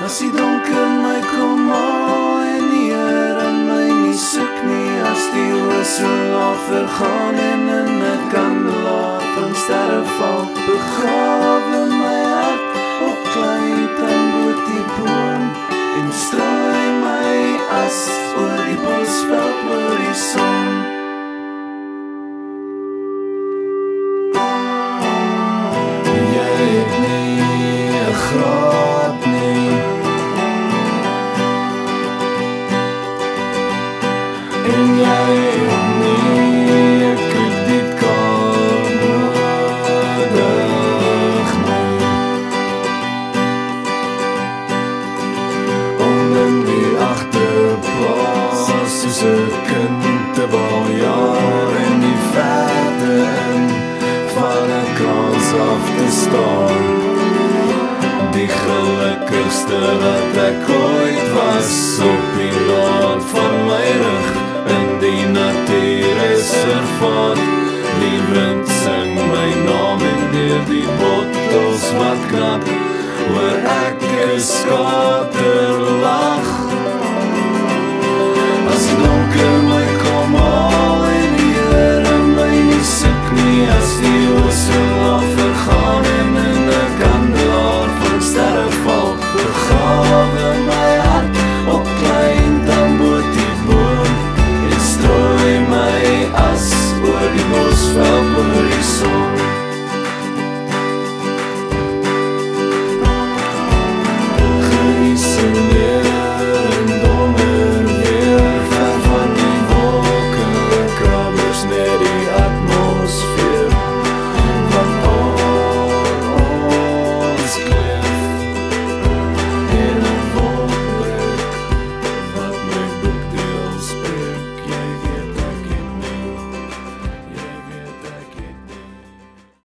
As die donker my kom haal en die Here my nie soek nie, as die oë so laag vergaan en in 'n kandelaar van sterre val, begrawe my hart op klei tamboet die boom en strooi my as oor die bosveld oor die son. Jy het nie 'n graad nie, en jy het nie 'n kredietkaart nodig nie, om in die agterplaas soos 'n kind te baljaar in die verte in van 'n krans af te staan. Die gelukkigste wat ek ooit was, op die laad van my rug in die natuurreservaat. Die wind sing my naam en deur die bottels wat knap, hoor ek 'n skater